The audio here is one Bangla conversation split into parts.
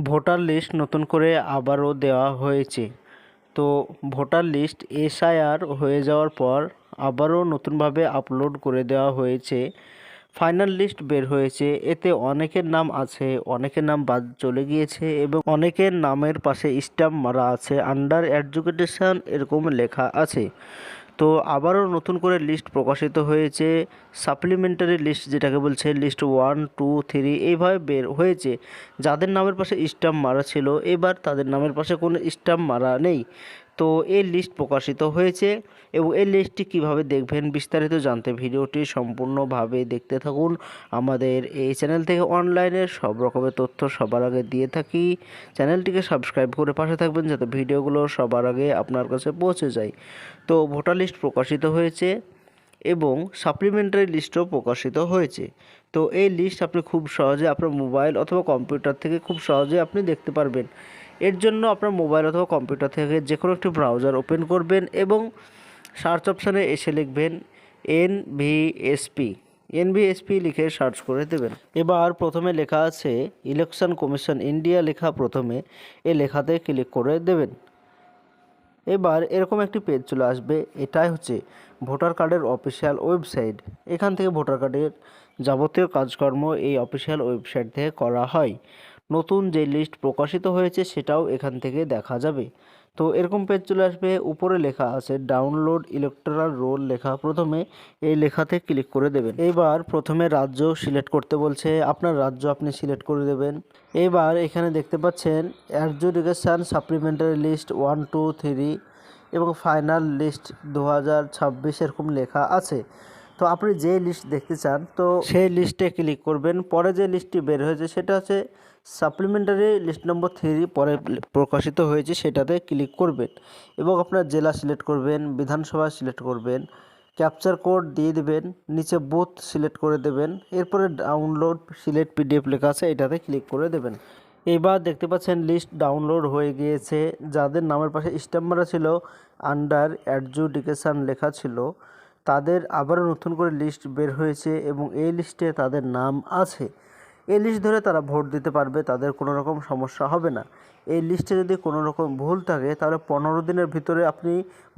ভোটার লিস্ট নতুন করে আবারও দেওয়া হয়েছে। তো ভোটার লিস্ট এসআইআর হয়ে যাওয়ার পর আবারও নতুনভাবে আপলোড করে দেওয়া হয়েছে। ফাইনাল লিস্ট বের হয়েছে। এতে অনেকের নাম আছে, অনেকের নাম বাদ চলে গিয়েছে এবং অনেকের নামের পাশে স্ট্যাম্প মারা আছে, আন্ডার এডুকেশন এরকম লেখা আছে। তো আবারও নতুন করে লিস্ট প্রকাশিত হয়েছে। সাপ্লিমেন্টারি লিস্ট যেটাকে বলছে, লিস্ট 1, 2, 3 এইভাবে বের হয়েছে। যাদের নামের পাশে স্ট্যাম্প মারা ছিল এবার তাদের নামের পাশে কোনো স্ট্যাম্প মারা নেই। তো এই লিস্ট প্রকাশিত হয়েছে এবং এই লিস্টটি কীভাবে দেখবেন বিস্তারিত জানতে ভিডিওটি সম্পূর্ণভাবে দেখতে থাকুন। আমাদের এই চ্যানেল থেকে অনলাইনের সব রকমের তথ্য সবার আগে দিয়ে থাকি। চ্যানেলটিকে সাবস্ক্রাইব করে পাশে থাকবেন যাতে ভিডিওগুলো সবার আগে আপনার কাছে পৌঁছে যায়। তো ভোটার লিস্ট প্রকাশিত হয়েছে এবং সাপ্লিমেন্টারি লিস্টও প্রকাশিত হয়েছে। তো এই লিস্ট আপনি খুব সহজে আপনার মোবাইল অথবা কম্পিউটার থেকে খুব সহজে আপনি দেখতে পারবেন। এর জন্য আপনার মোবাইল অথবা কম্পিউটার থেকে যে কোনো একটি ব্রাউজার ওপেন করবেন এবং সার্চ অপশানে এসে লিখবেন এনভিএসপি লিখে সার্চ করে দেবেন। এবার প্রথমে লেখা আছে ইলেকশন কমিশন ইন্ডিয়া লেখা, প্রথমে এই লেখাতে ক্লিক করে দেবেন। এবার এরকম একটি পেজ চলে আসবে। এটাই হচ্ছে ভোটার কার্ডের অফিসিয়াল ওয়েবসাইট। এখান থেকে ভোটার কার্ডের যাবতীয় কাজকর্ম এই অফিসিয়াল ওয়েবসাইট থেকে করা হয়। নতুন যে লিস্ট প্রকাশিত হয়েছে সেটাও এখান থেকে দেখা যাবে। তো এরকম পেজ চলে আসবে। উপরে লেখা আছে ডাউনলোড ইলেকটোরাল রোল লেখা, প্রথমে এই লেখাতে ক্লিক করে দেবেন। এবার প্রথমে রাজ্য সিলেক্ট করতে বলছে, আপনার রাজ্য আপনি সিলেক্ট করে দেবেন। এবার এখানে দেখতে পাচ্ছেন এডুকেশন সাপ্লিমেন্টারি লিস্ট 1, 2, 3 এবং ফাইনাল লিস্ট 2026 এরকম লেখা আছে। তো আপনি যে লিস্ট দেখতে চান তো সেই লিস্টে ক্লিক করবেন। পরে যে লিস্টটি বের হয়েছে সেটা হচ্ছে সাপ্লিমেন্টারি লিস্ট নম্বর 3 পরে প্রকাশিত হয়েছে, সেটাতে ক্লিক করবেন এবং আপনার জেলা সিলেক্ট করবেন, বিধানসভা সিলেক্ট করবেন, ক্যাপচার কোড দিয়ে দেবেন, নিচে বুথ সিলেক্ট করে দেবেন। এরপরে ডাউনলোড সিলেক্ট পিডিএফ লেখা আছে, এটাতে ক্লিক করে দেবেন। এবার দেখতে পাচ্ছেন লিস্ট ডাউনলোড হয়ে গিয়েছে। যাদের নামের পাশে স্ট্যাম্প মারা ছিল, আন্ডার এডুকেশন লেখা ছিল, তাদের আবারও নতুন করে লিস্ট বের হয়েছে এবং এই লিস্টে তাদের নাম আছে। এই লিস্ট ধরে তারা ভোট দিতে পারবে, তাদের কোনো রকম সমস্যা হবে না। এই লিস্টে যদি কোনো রকম ভুল থাকে তাহলে 15 দিনের ভিতরে আপনি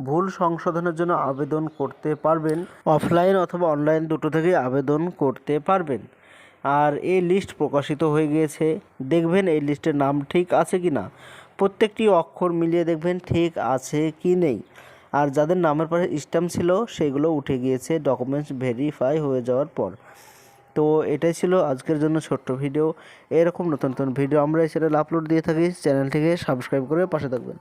ভুল সংশোধনের জন্য আবেদন করতে পারবেন। অফলাইন অথবা অনলাইন দুটো থেকেই আবেদন করতে পারবেন। আর এই লিস্ট প্রকাশিত হয়ে গিয়েছে। দেখবেন এই লিস্টের নাম ঠিক আছে কি না, প্রত্যেকটি অক্ষর মিলিয়ে দেখবেন ঠিক আছে কি নেই। আর যাদের নামের পাশে স্ট্যাম্প ছিল সেগুলো উঠে গিয়েছে ডকুমেন্টস ভেরিফাই হয়ে যাওয়ার পর। তো এটাই ছিল আজকের জন্য ছোট্ট ভিডিও। এরকম নতুন নতুন ভিডিও আমরা এই চ্যানেলে আপলোড দিয়ে থাকি। চ্যানেলটিকে সাবস্ক্রাইব করে পাশে থাকবেন।